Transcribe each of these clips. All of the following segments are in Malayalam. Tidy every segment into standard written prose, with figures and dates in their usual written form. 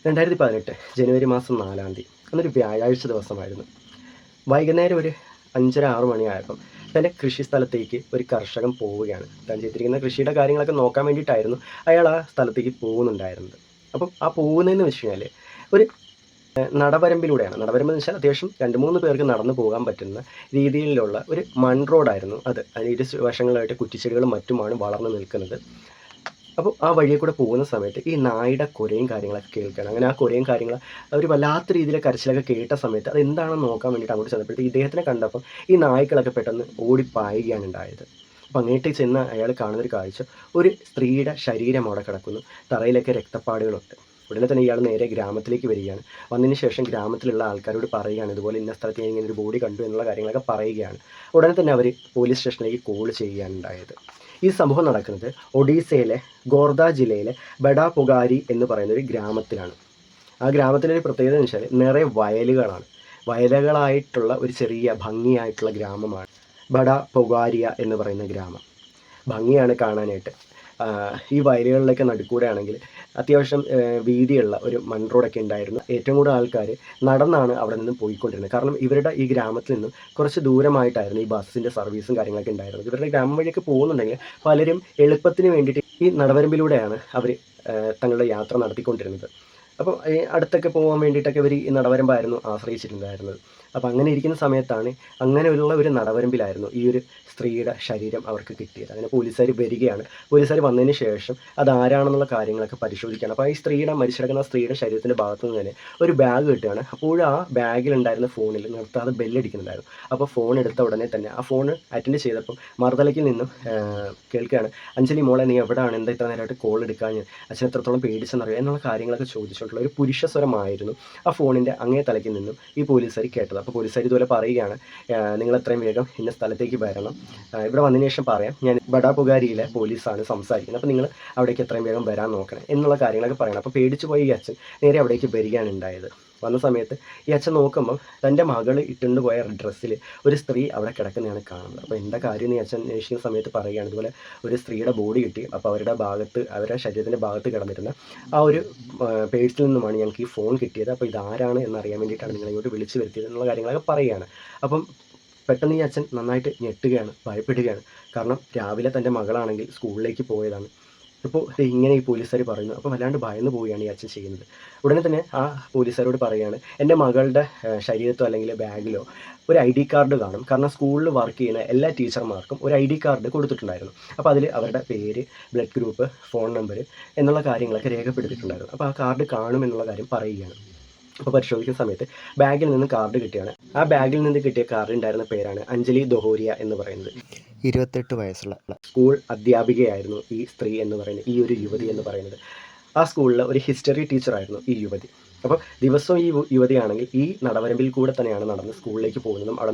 2018 ജനുവരി മാസം 4-ാം തീയതി അന്നൊരു വ്യാഴാഴ്ച ദിവസമായിരുന്നു. വൈകുന്നേരം ഒരു 5:30-6 മണിയായപ്പം തൻ്റെ കൃഷി സ്ഥലത്തേക്ക് ഒരു കർഷകൻ പോവുകയാണ്. താൻ ചെയ്തിരിക്കുന്ന കൃഷിയുടെ കാര്യങ്ങളൊക്കെ നോക്കാൻ വേണ്ടിയിട്ടായിരുന്നു അയാൾ ആ സ്ഥലത്തേക്ക് പോകുന്നുണ്ടായിരുന്നത്. അപ്പം ആ പോകുന്നതെന്ന് വെച്ച് കഴിഞ്ഞാൽ ഒരു നടവരമ്പിലൂടെയാണ്. നടവരമ്പെന്ന് വെച്ചാൽ അത്യാവശ്യം 2-3 പേർക്ക് നടന്നു പോകാൻ പറ്റുന്ന രീതിയിലുള്ള ഒരു മൺ റോഡായിരുന്നു അത്. അതിന് ഇരു വശങ്ങളായിട്ട് കുറ്റിച്ചെടികളും മറ്റുമാണ് വളർന്നു നിൽക്കുന്നത്. അപ്പോൾ ആ വഴിയെ കൂടെ പോകുന്ന സമയത്ത് ഈ നായുടെ കുരയും കാര്യങ്ങളൊക്കെ കേൾക്കുകയാണ്. അങ്ങനെ ആ കുരയും കാര്യങ്ങൾ ഒരു വല്ലാത്ത രീതിയിൽ കരച്ചിലൊക്കെ കേട്ട സമയത്ത് അത് എന്താണെന്ന് നോക്കാൻ വേണ്ടിയിട്ട് അങ്ങോട്ട് ചെന്നപ്പോഴത്തേക്ക് ഇദ്ദേഹത്തിനെ കണ്ടപ്പോൾ ഈ നായ്ക്കളൊക്കെ പെട്ടെന്ന് ഓടിപ്പായുകയാണ് ഉണ്ടായത്. അപ്പോൾ അങ്ങോട്ട് ചെന്ന് അയാൾ കാണുന്നൊരു കാഴ്ച, ഒരു സ്ത്രീയുടെ ശരീരം അവിടെ കിടക്കുന്നു, തറയിലൊക്കെ രക്തപ്പാടുകളുണ്ട്. ഉടനെ തന്നെ ഇയാൾ നേരെ ഗ്രാമത്തിലേക്ക് വരികയാണ്. വന്നതിന് ശേഷം ഗ്രാമത്തിലുള്ള ആൾക്കാരോട് പറയുകയാണ്, ഇതുപോലെ ഇന്ന സ്ഥലത്ത് ഞാൻ ഇങ്ങനെ ഒരു ബോഡി കണ്ടു എന്നുള്ള കാര്യങ്ങളൊക്കെ പറയുകയാണ്. ഉടനെ തന്നെ അവർ പോലീസ് സ്റ്റേഷനിലേക്ക് കോൾ ചെയ്യുകയാണ് ഉണ്ടായത്. ഈ സംഭവം നടക്കുന്നത് ഒഡീസയിലെ ഗോർദ ജില്ലയിലെ ബഡാ പൊഗാരി എന്ന് പറയുന്ന ഒരു ഗ്രാമത്തിലാണ്. ആ ഗ്രാമത്തിലൊരു പ്രത്യേകത എന്ന് വെച്ചാൽ നിറയെ വയലുകളാണ്. വയലുകളായിട്ടുള്ള ഒരു ചെറിയ ഭംഗിയായിട്ടുള്ള ഗ്രാമമാണ് ബഡാ പൊഗാരിയ എന്ന് പറയുന്ന ഗ്രാമം. ഭംഗിയാണ് കാണാനായിട്ട്. ഈ വയലുകളിലൊക്കെ നടുക്കൂടെ ആണെങ്കിൽ അത്യാവശ്യം വീതിയുള്ള ഒരു മൺ റോഡൊക്കെ ഉണ്ടായിരുന്നു. ഏറ്റവും കൂടുതൽ ആൾക്കാർ നടന്നാണ് അവിടെ നിന്ന് പോയിക്കൊണ്ടിരുന്നത്. കാരണം ഇവരുടെ ഈ ഗ്രാമത്തിൽ നിന്നും കുറച്ച് ദൂരമായിട്ടായിരുന്നു ഈ ബസ്സിൻ്റെ സർവീസും കാര്യങ്ങളൊക്കെ ഉണ്ടായിരുന്നത്. ഇവരുടെ ഗ്രാമം വഴിയൊക്കെ പോകുന്നുണ്ടെങ്കിൽ പലരും എളുപ്പത്തിന് വേണ്ടിയിട്ട് ഈ നടവരമ്പിലൂടെയാണ് അവർ തങ്ങളുടെ യാത്ര നടത്തിക്കൊണ്ടിരുന്നത്. അപ്പോൾ ഈ അടുത്തൊക്കെ പോകാൻ വേണ്ടിയിട്ടൊക്കെ ഇവർ ഈ നടവരമ്പായിരുന്നു ആശ്രയിച്ചിട്ടുണ്ടായിരുന്നത്. അപ്പോൾ അങ്ങനെ ഇരിക്കുന്ന സമയത്താണ് അങ്ങനെയുള്ള ഒരു നടവരമ്പിലായിരുന്നു ഈ ഒരു സ്ത്രീയുടെ ശരീരം അവർക്ക് കിട്ടിയത്. അങ്ങനെ പോലീസുകാർ വരികയാണ്. പോലീസുകാർ വന്നതിന് ശേഷം അതാരാണെന്നുള്ള കാര്യങ്ങളൊക്കെ പരിശോധിക്കുകയാണ്. അപ്പോൾ ഈ സ്ത്രീയുടെ മരിച്ചെടുക്കുന്ന സ്ത്രീയുടെ ശരീരത്തിൻ്റെ ഭാഗത്തു നിന്ന് തന്നെ ഒരു ബാഗ് കിട്ടുകയാണ്. അപ്പോൾ ആ ബാഗിലുണ്ടായിരുന്ന ഫോണിൽ നിർത്താതെ ബെല്ലടിക്കുന്നുണ്ടായിരുന്നു. അപ്പോൾ ഫോൺ എടുത്ത ഉടനെ തന്നെ ആ ഫോൺ അറ്റൻഡ് ചെയ്തപ്പോൾ മറുതലയ്ക്കിൽ നിന്നും കേൾക്കുകയാണ്, അഞ്ജലി മോളെ നീ എവിടെയാണ്, എന്താ ഇത്ര നേരമായിട്ട് കോൾ എടുക്കാൻ, അച്ഛൻ എത്രത്തോളം പേടിച്ചെന്നറിയാം എന്നുള്ള കാര്യങ്ങളൊക്കെ ചോദിച്ചിട്ടുള്ള ഒരു പുരുഷ സ്വരമായിരുന്നു ആ ഫോണിൻ്റെ അങ്ങേ തലയ്ക്ക് നിന്നും ഈ പോലീസുകാർ കേട്ടത്. അപ്പോൾ പോലീസുകാർ ഇതുപോലെ പറയുകയാണ്, നിങ്ങൾ എത്രയും വേഗം ഇന്ന സ്ഥലത്തേക്ക് വരണം, ഇവിടെ വന്നതിന് ശേഷം പറയാം, ഞാൻ ബഡാ പൊഗാരിയിലെ പോലീസാണ് സംസാരിക്കുന്നത്, അപ്പോൾ നിങ്ങൾ അവിടേക്ക് എത്രയും വേഗം വരാൻ നോക്കണം എന്നുള്ള കാര്യങ്ങളൊക്കെ പറയണം. അപ്പോൾ പേടിച്ചു പോയി ഈ അച്ഛൻ നേരെ അവിടേക്ക് വരികയാണ് ഉണ്ടായത്. വന്ന സമയത്ത് ഈ അച്ഛൻ നോക്കുമ്പം തൻ്റെ മകൾ ഇട്ടുകൊണ്ട് പോയ ഡ്രസ്സിൽ ഒരു സ്ത്രീ അവിടെ കിടക്കുന്നതാണ് കാണുന്നത്. അപ്പോൾ എന്താ കാര്യം എന്ന് അച്ഛൻ അന്വേഷിക്കുന്ന സമയത്ത് പറയുകയാണ്, ഇതുപോലെ ഒരു സ്ത്രീയുടെ ബോഡി കിട്ടി, അപ്പോൾ അവരുടെ ശരീരത്തിൻ്റെ ഭാഗത്ത് കിടന്നിരുന്ന ആ ഒരു പേഴ്സിൽ നിന്നുമാണ് ഞങ്ങൾക്ക് ഈ ഫോൺ കിട്ടിയത്, അപ്പോൾ ഇതാരാണ് എന്നറിയാൻ വേണ്ടിയിട്ടാണ് നിങ്ങളിങ്ങോട്ട് വിളിച്ചു വരുത്തിയത് എന്നുള്ള കാര്യങ്ങളൊക്കെ പറയുകയാണ്. അപ്പം പെട്ടെന്ന് ഈ അച്ഛൻ നന്നായിട്ട് ഞെട്ടുകയാണ്, ഭയപ്പെടുകയാണ്. കാരണം രാവിലെ തൻ്റെ മകളാണെങ്കിൽ സ്കൂളിലേക്ക് പോയതാണ്. അപ്പോൾ ഇങ്ങനെ ഈ പോലീസുകാർ പറയുന്നു. അപ്പോൾ വല്ലാണ്ട് ഭയന്ന് പോവുകയാണ് ഈ അച്ഛൻ ചെയ്യുന്നത്. ഉടനെ തന്നെ ആ പോലീസുകാരോട് പറയുകയാണ്, എൻ്റെ മകളുടെ ശരീരത്തോ അല്ലെങ്കിൽ ബാഗിലോ ഒരു ID കാർഡ് കാണും. കാരണം സ്കൂളിൽ വർക്ക് ചെയ്യുന്ന എല്ലാ ടീച്ചർമാർക്കും ഒരു ID കാർഡ് കൊടുത്തിട്ടുണ്ടായിരുന്നു. അപ്പോൾ അതിൽ അവരുടെ പേര്, ബ്ലഡ് ഗ്രൂപ്പ്, ഫോൺ നമ്പർ എന്നുള്ള കാര്യങ്ങളൊക്കെ രേഖപ്പെടുത്തിയിട്ടുണ്ടായിരുന്നു. അപ്പോൾ ആ കാർഡ് കാണുമെന്നുള്ള കാര്യം പറയുകയാണ്. അപ്പോൾ പരിശോധിക്കുന്ന സമയത്ത് ബാഗിൽ നിന്ന് കാർഡ് കിട്ടിയാണ്. ആ ബാഗിൽ നിന്ന് കിട്ടിയ കാർഡ് ഉണ്ടായിരുന്ന പേരാണ് അഞ്ജലി ദൊഹോരിയ എന്ന് പറയുന്നത്. 28 വയസ്സുള്ള സ്കൂൾ അധ്യാപികയായിരുന്നു ഈ സ്ത്രീ എന്ന് പറയുന്നത്, ഈ ഒരു യുവതി എന്ന് പറയുന്നത്. ആ സ്കൂളിലെ ഒരു ഹിസ്റ്ററി ടീച്ചറായിരുന്നു ഈ യുവതി. അപ്പോൾ ദിവസവും ഈ യുവതിയാണെങ്കിൽ ഈ നടവരമ്പിൽ കൂടെ തന്നെയാണ് നടന്ന് സ്കൂളിലേക്ക് പോകുന്നതും അവിടെ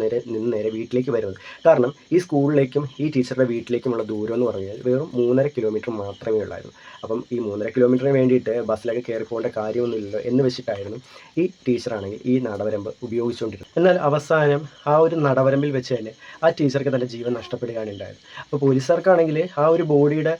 നേരെ വീട്ടിലേക്ക് വരുന്നത്. കാരണം ഈ സ്കൂളിലേക്കും ഈ ടീച്ചറുടെ വീട്ടിലേക്കുമുള്ള ദൂരം എന്ന് പറഞ്ഞാൽ വെറും 3.5 കിലോമീറ്റർ മാത്രമേ ഉള്ളായിരുന്നു. അപ്പം ഈ 3.5 കിലോമീറ്ററിന് വേണ്ടിയിട്ട് ബസ്സിലൊക്കെ കയറി പോകേണ്ട കാര്യമൊന്നുമില്ലല്ലോ എന്ന് വെച്ചിട്ടായിരുന്നു ഈ ടീച്ചറാണെങ്കിൽ ഈ നടവരമ്പ് ഉപയോഗിച്ചുകൊണ്ടിരുന്നത്. എന്നാൽ അവസാനം ആ ഒരു നടവരമ്പിൽ വെച്ച് തന്നെ ആ ടീച്ചർക്ക് തൻ്റെ ജീവൻ നഷ്ടപ്പെടുകയാണ് ഉണ്ടായത്. അപ്പോൾ പോലീസുകാർക്കാണെങ്കിൽ ആ ഒരു ബോഡിയുടെ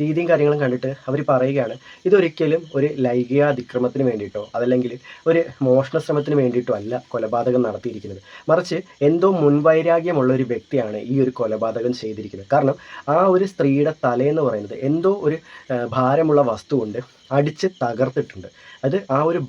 രീതിയും കാര്യങ്ങളും കണ്ടിട്ട് അവർ പറയുകയാണ്, ഇതൊരിക്കലും ഒരു ലൈംഗികാതിക്രമത്തിന് വേണ്ടിയിട്ടോ അതല്ലെങ്കിൽ ഒരു മോഷണ ശ്രമത്തിന് വേണ്ടിയിട്ടോ അല്ല കൊലപാതകം നടത്തിയിരിക്കുന്നത്, മറിച്ച് എന്തോ മുൻവൈരാഗ്യമുള്ള ഒരു വ്യക്തിയാണ് ഈ ഒരു കൊലപാതകം ചെയ്തിരിക്കുന്നത്. കാരണം ആ ഒരു സ്ത്രീയുടെ തലയെന്ന് പറയുന്നത് എന്തോ ഒരു ഭാരമുള്ള വസ്തു കൊണ്ട് അടിച്ച് തകർത്തിട്ടുണ്ട്. അത് ആ ഒരു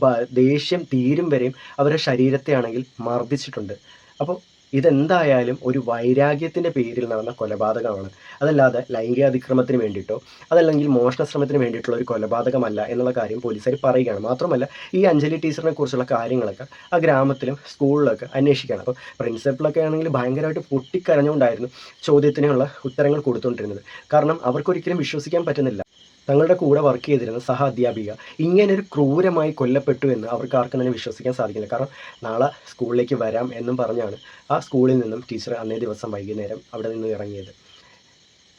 ദേഷ്യം തീരും വരെയും അവരുടെ ശരീരത്തെ ആണെങ്കിൽ മർദ്ദിച്ചിട്ടുണ്ട്. അപ്പോൾ ഇതെന്തായാലും ഒരു വൈരാഗ്യത്തിൻ്റെ പേരിൽ നടന്ന കൊലപാതകമാണ്, അതല്ലാതെ ലൈംഗികാതിക്രമത്തിന് വേണ്ടിയിട്ടോ അതല്ലെങ്കിൽ മോഷണശ്രമത്തിന് വേണ്ടിയിട്ടുള്ള ഒരു കൊലപാതകമല്ല എന്നുള്ള കാര്യം പോലീസുകാർ പറയുകയാണ്. മാത്രമല്ല ഈ അഞ്ജലി ടീച്ചറിനെ കുറിച്ചുള്ള കാര്യങ്ങളൊക്കെ ആ ഗ്രാമത്തിലും സ്കൂളിലൊക്കെ അന്വേഷിക്കുകയാണ്. അപ്പോൾ പ്രിൻസിപ്പളൊക്കെ ആണെങ്കിൽ ഭയങ്കരമായിട്ട് പൊട്ടിക്കരഞ്ഞുകൊണ്ടായിരുന്നു ചോദ്യത്തിനുള്ള ഉത്തരങ്ങൾ കൊടുത്തുകൊണ്ടിരുന്നത്. കാരണം അവർക്കൊരിക്കലും വിശ്വസിക്കാൻ പറ്റുന്നില്ല, തങ്ങളുടെ കൂടെ വർക്ക് ചെയ്തിരുന്ന സഹ അധ്യാപിക ഇങ്ങനൊരു ക്രൂരമായി കൊല്ലപ്പെട്ടു എന്ന് അവർക്ക് ആർക്കും തന്നെ വിശ്വസിക്കാൻ സാധിക്കില്ല. കാരണം നാളെ സ്കൂളിലേക്ക് വരാം എന്നും പറഞ്ഞാണ് ആ സ്കൂളിൽ നിന്നും ടീച്ചർ അന്നേ ദിവസം വൈകുന്നേരം അവിടെ നിന്ന് ഇറങ്ങിയത്.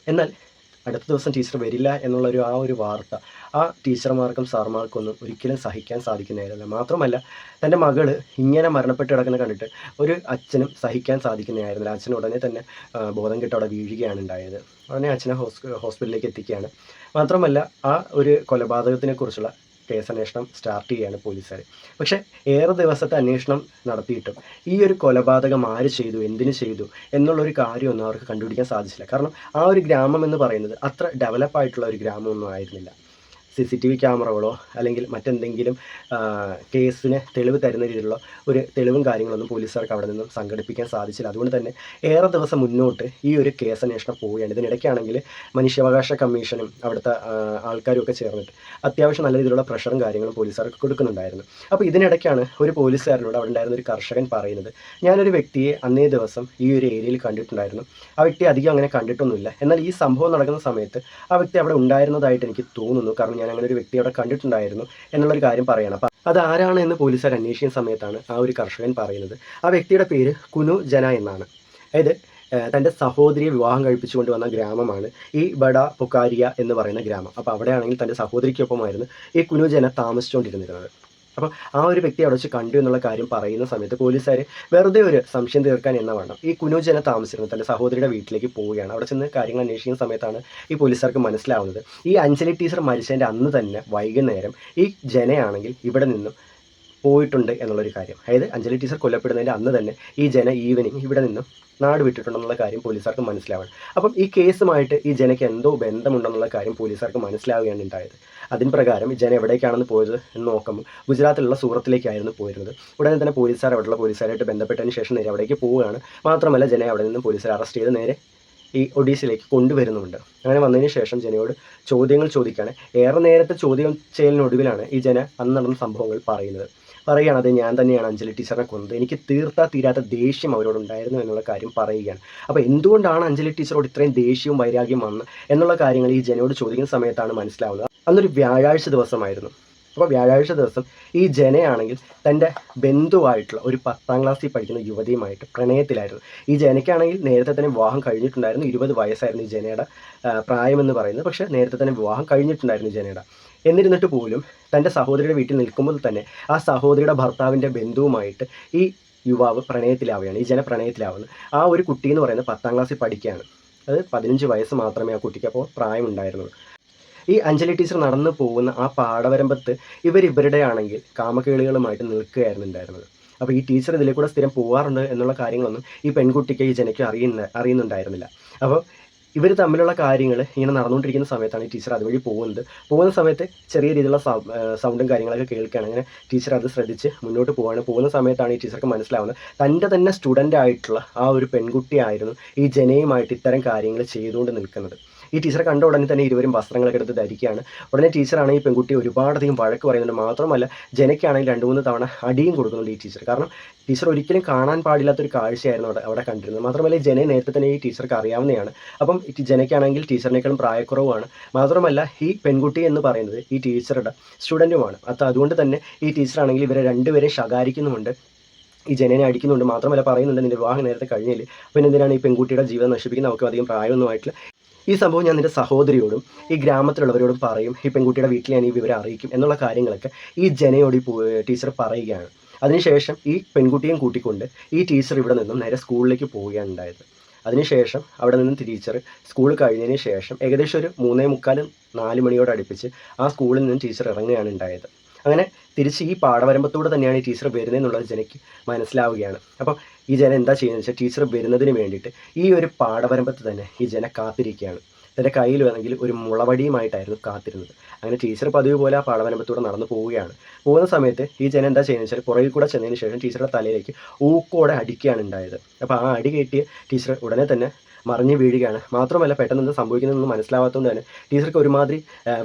എന്നാൽ അടുത്ത ദിവസം ടീച്ചർ വരില്ല എന്നുള്ളൊരു ആ ഒരു വാർത്ത ആ ടീച്ചർമാർക്കും സാർമാർക്കൊന്നും ഒരിക്കലും സഹിക്കാൻ സാധിക്കുന്നതായിരുന്നില്ല. മാത്രമല്ല തൻ്റെ മകൾ ഇങ്ങനെ മരണപ്പെട്ട് കിടക്കുന്ന കണ്ടിട്ട് ഒരു അച്ഛനും സഹിക്കാൻ സാധിക്കുന്നതായിരുന്നില്ല. അച്ഛൻ ഉടനെ തന്നെ ബോധം കെട്ട് അവിടെ വീഴുകയാണ് ഉണ്ടായത്. ഉടനെ അച്ഛനെ ഹോസ്പിറ്റലിലേക്ക് എത്തിക്കുകയാണ്. മാത്രമല്ല ആ ഒരു കൊലപാതകത്തിനെ കുറിച്ചുള്ള കേസന്വേഷണം സ്റ്റാർട്ട് ചെയ്യുകയാണ് പോലീസുകാർ. പക്ഷേ ഏറെ ദിവസത്തെ അന്വേഷണം നടത്തിയിട്ടും ഈ ഒരു കൊലപാതകം ആര് ചെയ്തു, എന്തിന് ചെയ്തു എന്നുള്ളൊരു കാര്യമൊന്നും അവർക്ക് കണ്ടുപിടിക്കാൻ സാധിച്ചില്ല. കാരണം ആ ഒരു ഗ്രാമം എന്ന് പറയുന്നത് അത്ര ഡെവലപ്പായിട്ടുള്ള ഒരു ഗ്രാമമൊന്നും ആയിരുന്നില്ല. CCTV ക്യാമറകളോ അല്ലെങ്കിൽ മറ്റെന്തെങ്കിലും കേസിന് തെളിവ് തരുന്ന രീതിയിലുള്ള ഒരു തെളിവും കാര്യങ്ങളൊന്നും പോലീസുകാർക്ക് അവിടെ നിന്നും സംഘടിപ്പിക്കാൻ സാധിച്ചില്ല. അതുകൊണ്ട് തന്നെ ഏറെ ദിവസം മുന്നോട്ട് ഈ ഒരു കേസന്വേഷണം പോവുകയാണ്. ഇതിനിടയ്ക്കാണെങ്കിൽ മനുഷ്യാവകാശ കമ്മീഷനും അവിടുത്തെ ആൾക്കാരും ഒക്കെ ചേർന്നിട്ട് അത്യാവശ്യം നല്ല രീതിയിലുള്ള പ്രഷറും കാര്യങ്ങളും പോലീസുകാർക്ക് കൊടുക്കുന്നുണ്ടായിരുന്നു. അപ്പോൾ ഇതിനിടയ്ക്കാണ് ഒരു പോലീസുകാരനോട് അവിടെ ഉണ്ടായിരുന്ന ഒരു കർഷകൻ പറയുന്നത്, ഞാനൊരു വ്യക്തിയെ അന്നേ ദിവസം ഈ ഒരു ഏരിയയിൽ കണ്ടിട്ടുണ്ടായിരുന്നു. ആ വ്യക്തി അധികം അങ്ങനെ കണ്ടിട്ടൊന്നുമില്ല. എന്നാൽ ഈ സംഭവം നടക്കുന്ന സമയത്ത് ആ വ്യക്തി അവിടെ ഉണ്ടായിരുന്നതായിട്ട് എനിക്ക് തോന്നുന്നു. കാരണം ഞാൻ അങ്ങനെ ഒരു വ്യക്തി അവിടെ കണ്ടിട്ടുണ്ടായിരുന്നു എന്നുള്ളൊരു കാര്യം പറയുകയാണ്. അപ്പോൾ അതാരാണ് എന്ന് പോലീസുകാർ അന്വേഷിക്കുന്ന സമയത്താണ് ആ ഒരു കർഷകൻ പറയുന്നത്. ആ വ്യക്തിയുടെ പേര് കുനു ജന എന്നാണ്. അതായത് തൻ്റെ സഹോദരിയെ വിവാഹം കഴിപ്പിച്ചുകൊണ്ട് വന്ന ഗ്രാമമാണ് ഈ ബഡ പൊക്കാരിയ എന്ന് പറയുന്ന ഗ്രാമം. അപ്പോൾ അവിടെയാണെങ്കിൽ തൻ്റെ സഹോദരിക്കൊപ്പമായിരുന്നു ഈ കുനു ജന താമസിച്ചുകൊണ്ടിരുന്നത്. അപ്പോൾ ആ ഒരു വ്യക്തി അവിടെ വെച്ച് കണ്ടു എന്നുള്ള കാര്യം പറയുന്ന സമയത്ത് പോലീസുകാർ വെറുതെ ഒരു സംശയം തീർക്കാൻ എന്ന വേണം ഈ കുനു ജന താമസിച്ചിരുന്നത് തൻ്റെ സഹോദരിയുടെ വീട്ടിലേക്ക് പോവുകയാണ്. അവിടെ ചെന്ന് കാര്യങ്ങൾ അന്വേഷിക്കുന്ന സമയത്താണ് ഈ പോലീസുകാർക്ക് മനസ്സിലാവുന്നത്, ഈ അഞ്ജലി ടീച്ചർ മരിച്ചതിൻ്റെ അന്ന് തന്നെ വൈകുന്നേരം ഈ ജനയാണെങ്കിൽ ഇവിടെ നിന്നും പോയിട്ടുണ്ട് എന്നുള്ളൊരു കാര്യം. അതായത് അഞ്ജലി ടീച്ചർ കൊല്ലപ്പെടുന്നതിൻ്റെ അന്ന് തന്നെ ഈ ജന ഈവനിങ് ഇവിടെ നിന്നും നാട് വിട്ടിട്ടുണ്ടെന്നുള്ള കാര്യം പോലീസുകാർക്ക് മനസ്സിലാവണം. അപ്പം ഈ കേസുമായിട്ട് ഈ ജനയ്ക്ക് എന്തോ ബന്ധമുണ്ടെന്നുള്ള കാര്യം പോലീസുകാർക്ക് മനസ്സിലാവുകയാണ് ഉണ്ടായത്. അതിന് പ്രകാരം ഈ ജന എവിടേക്കാണെന്ന് പോയത് എന്ന് നോക്കുമ്പോൾ ഗുജറാത്തിലുള്ള സൂറത്തിലേക്കായിരുന്നു പോയിരുന്നത്. ഉടനെ തന്നെ പോലീസുകാർ അവിടെയുള്ള പോലീസുകാരായിട്ട് ബന്ധപ്പെട്ടതിന് ശേഷം നേരെ അവിടേക്ക് പോവുകയാണ്. മാത്രമല്ല ജനയെ അവിടെ നിന്നും പോലീസുകാർ അറസ്റ്റ് ചെയ്ത് നേരെ ഈ ഒഡീഷയിലേക്ക് കൊണ്ടുവരുന്നുമുണ്ട്. അങ്ങനെ വന്നതിന് ശേഷം ജനയോട് ചോദ്യങ്ങൾ ചോദിക്കുകയാണ്. ഏറെ നേരത്തെ ചോദ്യം ചെയ്യലിനൊടുവിലാണ് ഈ ജന അന്ന് നടന്ന സംഭവങ്ങൾ പറയുകയാണ്, അത് ഞാൻ തന്നെയാണ് അഞ്ജലി ടീച്ചറിനെ കൊന്നത്, എനിക്ക് തീരാത്ത ദേഷ്യം അവരോടുണ്ടായിരുന്നു എന്നുള്ള കാര്യം പറയുകയാണ്. അപ്പോൾ എന്തുകൊണ്ടാണ് അഞ്ജലി ടീച്ചറോട് ഇത്രയും ദേഷ്യവും വൈരാഗ്യം വന്ന് എന്നുള്ള കാര്യങ്ങൾ ഈ ജനയോട് ചോദിക്കുന്ന സമയത്താണ് മനസ്സിലാവുന്നത്. അന്നൊരു വ്യാഴാഴ്ച ദിവസമായിരുന്നു. അപ്പോൾ വ്യാഴാഴ്ച ദിവസം ഈ ജനയാണെങ്കിൽ തൻ്റെ ബന്ധുവായിട്ടുള്ള ഒരു 10ാം ക്ലാസ്സിൽ പഠിക്കുന്ന യുവതിയുമായിട്ട് പ്രണയത്തിലായിരുന്നു. ഈ ജനയ്ക്കാണെങ്കിൽ നേരത്തെ തന്നെ വിവാഹം കഴിഞ്ഞിട്ടുണ്ടായിരുന്നു. 20 വയസ്സായിരുന്നു ഈ ജനയുടെ പ്രായമെന്ന് പറയുന്നത്. പക്ഷേ നേരത്തെ തന്നെ വിവാഹം കഴിഞ്ഞിട്ടുണ്ടായിരുന്നു ജനയുടെ. എന്നിരുന്നിട്ട് പോലും തൻ്റെ സഹോദരിയുടെ വീട്ടിൽ നിൽക്കുമ്പോൾ തന്നെ ആ സഹോദരിയുടെ ഭർത്താവിൻ്റെ ബന്ധുവുമായിട്ട് ഈ യുവാവ് പ്രണയത്തിലാവുകയാണ്. ഈ ജന പ്രണയത്തിലാവുന്നത്. ആ ഒരു കുട്ടി എന്ന് പറയുന്നത് 10ാം ക്ലാസ്സിൽ പഠിക്കുകയാണ്. അത് 15 വയസ്സ് മാത്രമേ ആ കുട്ടിക്ക് അപ്പോൾ പ്രായമുണ്ടായിരുന്നുള്ളൂ. ഈ അഞ്ജലി ടീച്ചർ നടന്നു പോകുന്ന ആ പാടവരമ്പത്ത് ഇവരുടെ ആണെങ്കിൽ കാമക്കേളികളുമായിട്ട് നിൽക്കുകയായിരുന്നു ഉണ്ടായിരുന്നത്. അപ്പോൾ ഈ ടീച്ചർ ഇതിലെ കൂടെ സ്ഥിരം പോകാറുണ്ട് എന്നുള്ള കാര്യങ്ങളൊന്നും ഈ പെൺകുട്ടിക്ക് ഈ ജനയ്ക്ക് അറിയുന്നുണ്ടായിരുന്നില്ല. അപ്പോൾ ഇവർ തമ്മിലുള്ള കാര്യങ്ങൾ ഇങ്ങനെ നടന്നുകൊണ്ടിരിക്കുന്ന സമയത്താണ് ഈ ടീച്ചർ അതുവഴി പോകുന്ന സമയത്ത് ചെറിയ രീതിയിലുള്ള സൗണ്ടും കാര്യങ്ങളൊക്കെ കേൾക്കുകയാണ്. അങ്ങനെ ടീച്ചർ അത് ശ്രദ്ധിച്ച് മുന്നോട്ട് പോകുന്ന സമയത്താണ് ഈ ടീച്ചർക്ക് മനസ്സിലാവുന്നത്, തൻ്റെ തന്നെ സ്റ്റുഡൻ്റ് ആയിട്ടുള്ള ആ ഒരു പെൺകുട്ടിയായിരുന്നു ഈ ജനയുമായിട്ട് ഇത്തരം കാര്യങ്ങൾ ചെയ്തുകൊണ്ട് നിൽക്കുന്നത്. ഈ ടീച്ചറെ കണ്ട ഉടനെ തന്നെ ഇരുവരും വസ്ത്രങ്ങളൊക്കെ എടുത്ത് ധരിക്കുകയാണ്. ഉടനെ ടീച്ചറാണ് ഈ പെൺകുട്ടി ഒരുപാടധികം വഴക്ക് പറയുന്നുണ്ട്. മാത്രമല്ല ജനയ്ക്കാണെങ്കിൽ 2-3 തവണ അടിയും കൊടുക്കുന്നുണ്ട് ഈ ടീച്ചർ. കാരണം ടീച്ചർ ഒരിക്കലും കാണാൻ പാടില്ലാത്തൊരു കാഴ്ചയായിരുന്നു അവിടെ കണ്ടിരുന്നത്. മാത്രമല്ല ഈ ജനയെ നേരത്തെ തന്നെ ഈ ടീച്ചർക്ക് അറിയാവുന്നതാണ്. അപ്പം ജനയ്ക്കാണെങ്കിൽ ടീച്ചറിനേക്കാളും പ്രായക്കുറവാണ്. മാത്രമല്ല ഈ പെൺകുട്ടി എന്ന് പറയുന്നത് ഈ ടീച്ചറുടെ സ്റ്റുഡൻറ്റുമാണ്. അതുകൊണ്ട് തന്നെ ഈ ടീച്ചറാണെങ്കിൽ ഇവരെ രണ്ടുപേരെ ശകാരിക്കുന്നുമുണ്ട്, ഈ ജനനെ അടിക്കുന്നുണ്ട്. മാത്രമല്ല പറയുന്നുണ്ട്, നിൻ്റെ വിവാഹം നേരത്തെ കഴിഞ്ഞില്ല, പിന്നെ എന്തിനാണ് ഈ പെൺകുട്ടിയുടെ ജീവിതം നശിപ്പിക്കുന്നത്, അവർക്ക് അധികം പ്രായമൊന്നുമായിട്ടില്ല. ഈ സംഭവം ഞാൻ നിൻ്റെ സഹോദരിയോടും ഈ ഗ്രാമത്തിലുള്ളവരോടും പറയും, ഈ പെൺകുട്ടിയുടെ വീട്ടിൽ ഞാൻ ഈ വിവരം അറിയിക്കും എന്നുള്ള കാര്യങ്ങളൊക്കെ ഈ ജനയോട് ഈ ടീച്ചർ പറയുകയാണ്. അതിനുശേഷം ഈ പെൺകുട്ടിയും കൂട്ടിക്കൊണ്ട് ഈ ടീച്ചർ ഇവിടെ നിന്നും നേരെ സ്കൂളിലേക്ക് പോവുകയാണ് ഉണ്ടായത്. അതിനുശേഷം അവിടെ നിന്നും ടീച്ചർ സ്കൂൾ കഴിഞ്ഞതിന് ശേഷം ഏകദേശം ഒരു 3:45-4 മണിയോട് അടുപ്പിച്ച് ആ സ്കൂളിൽ നിന്നും ടീച്ചർ ഇറങ്ങുകയാണ് ഉണ്ടായത്. അങ്ങനെ തിരിച്ച് ഈ പാടവരമ്പത്തൂടെ തന്നെയാണ് ഈ ടീച്ചർ വരുന്നതെന്നുള്ളത് ജനയ്ക്ക് മനസ്സിലാവുകയാണ്. അപ്പം ഈ ജന എന്താ ചെയ്യുന്നത് വെച്ചാൽ ടീച്ചർ വരുന്നതിന് വേണ്ടിയിട്ട് ഈ ഒരു പാടവരമ്പത്ത് തന്നെ ഈ ജന കാത്തിരിക്കുകയാണ്. തൻ്റെ കയ്യിൽ വേണമെങ്കിൽ ഒരു മുളവടിയുമായിട്ടായിരുന്നു കാത്തിരുന്നത്. അങ്ങനെ ടീച്ചർ പതിവ് പോലെ ആ പാടവരമ്പത്തൂടെ നടന്നു പോകുന്ന സമയത്ത് ഈ ജന എന്താ ചെയ്യുന്നത് വെച്ചാൽ പുറകിൽ കൂടെ ചെന്നതിന് ശേഷം ടീച്ചറുടെ തലയിലേക്ക് ഊക്കോടെ അടിക്കുകയാണ് ഉണ്ടായത്. അപ്പോൾ ആ അടി കയറ്റിയ ടീച്ചർ ഉടനെ തന്നെ മറിഞ്ഞ് വീഴുകയാണ്. മാത്രമല്ല പെട്ടെന്ന് എന്താ സംഭവിക്കുന്നതെന്ന് മനസ്സിലാവാത്തതുകൊണ്ട് തന്നെ ടീച്ചർക്ക് ഒരുമാതിരി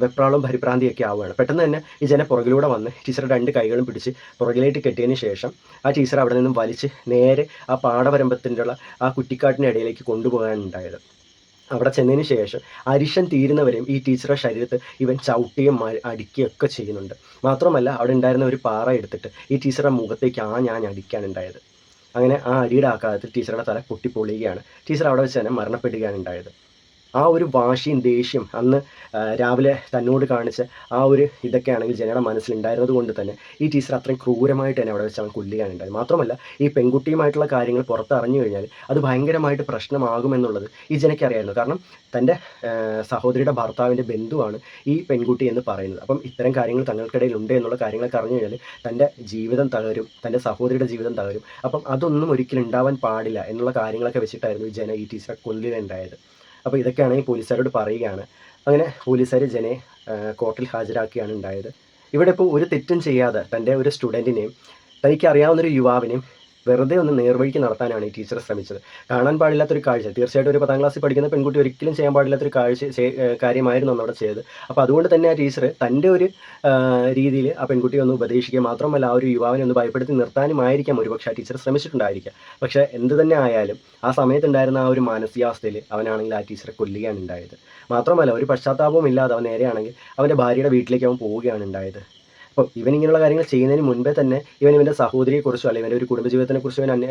വെപ്രാളവും പരിഭ്രാന്തിയൊക്കെ ആവുകയാണ്. പെട്ടെന്ന് തന്നെ ഈ ജന പുറകിലൂടെ വന്ന് ടീച്ചറുടെ 2 കൈകളും പിടിച്ച് പുറകിലേക്ക് കെട്ടിയതിന് ശേഷം ആ ടീച്ചർ അവിടെ നിന്നും വലിച്ച് നേരെ ആ പാടവരമ്പത്തിൻ്റെ ആ കുറ്റിക്കാട്ടിൻ്റെ ഇടയിലേക്ക് കൊണ്ടുപോകാനുണ്ടായത്. അവിടെ ചെന്നതിന് ശേഷം അരിശം തീരുന്നവരെയും ഈ ടീച്ചറുടെ ശരീരത്ത് ഇവൻ ചവിട്ടുകയും അടിക്കുകയും ഒക്കെ ചെയ്യുന്നുണ്ട്. മാത്രമല്ല അവിടെ ഉണ്ടായിരുന്ന ഒരു പാറ എടുത്തിട്ട് ഈ ടീച്ചറുടെ മുഖത്തേക്ക് ഞാൻ അടിക്കാനുണ്ടായത്. അങ്ങനെ ആ അടിയുടെ ആഘാതത്തിൽ ടീച്ചറുടെ തല പൊട്ടിപ്പൊളിയുകയാണ്. ടീച്ചർ അവിടെ വെച്ച് തന്നെ മരണപ്പെടുകയാണ് ഉണ്ടായത്. ആ ഒരു വാശിയും ദേഷ്യം അന്ന് രാവിലെ തന്നോട് കാണിച്ച ആ ഒരു ഇതൊക്കെ ആണെങ്കിൽ ജനയുടെ മനസ്സിലുണ്ടായിരുന്നത് കൊണ്ട് തന്നെ ഈ ടീച്ചർ അത്രയും ക്രൂരമായിട്ട് തന്നെ അവിടെ വെച്ച് അവൻ കൊല്ലുകയാണ് ഉണ്ടായത്. മാത്രമല്ല ഈ പെൺകുട്ടിയുമായിട്ടുള്ള കാര്യങ്ങൾ പുറത്തറിഞ്ഞു കഴിഞ്ഞാൽ അത് ഭയങ്കരമായിട്ട് പ്രശ്നമാകുമെന്നുള്ളത് ഈ ജനയ്ക്ക് അറിയായിരുന്നു. കാരണം തൻ്റെ സഹോദരിയുടെ ഭർത്താവിൻ്റെ ബന്ധുവാണ് ഈ പെൺകുട്ടി എന്ന് പറയുന്നത്. അപ്പം ഇത്തരം കാര്യങ്ങൾ തങ്ങൾക്കിടയിൽ ഉണ്ട് എന്നുള്ള കാര്യങ്ങളൊക്കെ അറിഞ്ഞു കഴിഞ്ഞാൽ തൻ്റെ ജീവിതം തകരും, തൻ്റെ സഹോദരിയുടെ ജീവിതം തകരും. അപ്പം അതൊന്നും ഒരിക്കലും ഉണ്ടാവാൻ പാടില്ല എന്നുള്ള കാര്യങ്ങളൊക്കെ വെച്ചിട്ടായിരുന്നു ഈ ജന ഈ ടീച്ചറെ കൊല്ലുകയുണ്ടായത്. അപ്പോൾ ഇതൊക്കെയാണ് ഈ പോലീസുകാരോട് പറയുകയാണ്. അങ്ങനെ പോലീസുകാർ ജനയെ കോർട്ടിൽ ഹാജരാക്കുകയാണ് ഉണ്ടായത്. ഇവിടെ ഇപ്പോൾ ഒരു തെറ്റും ചെയ്യാതെ തൻ്റെ ഒരു സ്റ്റുഡൻറ്റിനെയും തനിക്കറിയാവുന്നൊരു യുവാവിനെയും വെറുതെ ഒന്ന് നേർവഴിക്ക് നടത്താനാണ് ഈ ടീച്ചർ ശ്രമിച്ചത്. കാണാൻ പാടില്ലാത്തൊരു കാഴ്ച, തീർച്ചയായിട്ടും ഒരു 10ാം ക്ലാസ്സിൽ പഠിക്കുന്ന പെൺകുട്ടി ഒരിക്കലും ചെയ്യാൻ പാടില്ലാത്തൊരു കാര്യമായിരുന്നു അന്ന് അവിടെ ചെയ്തത്. അപ്പോൾ അതുകൊണ്ട് തന്നെ ആ ടീച്ചർ തൻ്റെ ഒരു രീതിയിൽ ആ പെൺകുട്ടിയെ ഒന്ന് ഉപദേശിക്കുക മാത്രമല്ല ആ ഒരു യുവാവിനെ ഒന്ന് ഭയപ്പെടുത്തി നിർത്താനുമായിരിക്കാം ഒരുപക്ഷെ ആ ടീച്ചർ ശ്രമിച്ചിട്ടുണ്ടായിരിക്കാം. പക്ഷേ എന്ത് തന്നെ ആയാലും ആ സമയത്തുണ്ടായിരുന്ന ആ ഒരു മാനസികാവസ്ഥയിൽ അവനാണെങ്കിൽ ആ ടീച്ചറെ കൊല്ലുകയാണ് ഉണ്ടായത്. മാത്രമല്ല ഒരു പശ്ചാത്താപവും ഇല്ലാതെ അവൻ നേരെയാണെങ്കിൽ അവൻ്റെ ഭാര്യയുടെ വീട്ടിലേക്ക് അവൻ പോവുകയാണ് ഉണ്ടായത്. അപ്പോൾ ഇവൻ ഇങ്ങനെയുള്ള കാര്യങ്ങൾ ചെയ്യുന്നതിന് മുൻപേ തന്നെ ഇവൻ്റെ സഹോദരിയെക്കുറിച്ചോ അല്ലെങ്കിൽ ഇവൻ്റെ ഒരു കുടുംബജീവിതത്തെക്കുറിച്ചോ ഇവൻ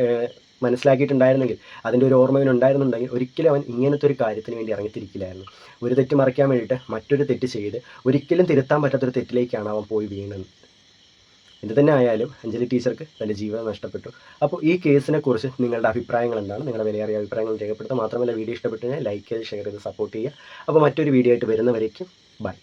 മനസ്സിലാക്കിയിട്ടുണ്ടായിരുന്നെങ്കിൽ, അതിൻ്റെ ഒരു ഓർമ്മ ഇവനുണ്ടായിരുന്നുണ്ടെങ്കിൽ ഒരിക്കലും അവൻ ഇങ്ങനത്തെ ഒരു കാര്യത്തിന് വേണ്ടി ഇറങ്ങിത്തിരിക്കില്ലായിരുന്നു. ഒരു തെറ്റ് മറയ്ക്കാൻ വേണ്ടിയിട്ട് മറ്റൊരു തെറ്റ് ചെയ്ത് ഒരിക്കലും തിരുത്താൻ പറ്റാത്തൊരു തെറ്റിലേക്കാണ് അവൻ പോയി വീണത്. എന്ത് തന്നെ ആയാലും അഞ്ജലി ടീച്ചർക്ക് തൻ്റെ ജീവിതം നഷ്ടപ്പെട്ടു. അപ്പോൾ ഈ കേസിനെക്കുറിച്ച് നിങ്ങളുടെ അഭിപ്രായങ്ങൾ എന്താണ്? നിങ്ങളുടെ വിലയേറിയ അഭിപ്രായങ്ങൾ രേഖപ്പെടുത്തുക. മാത്രമല്ല വീഡിയോ ഇഷ്ടപ്പെട്ടു കഴിഞ്ഞാൽ ലൈക്ക് ചെയ്ത് ഷെയർ ചെയ്ത് സപ്പോർട്ട് ചെയ്യുക. അപ്പോൾ മറ്റൊരു വീഡിയോ ആയിട്ട് വരുന്നവരേക്കും ബൈ.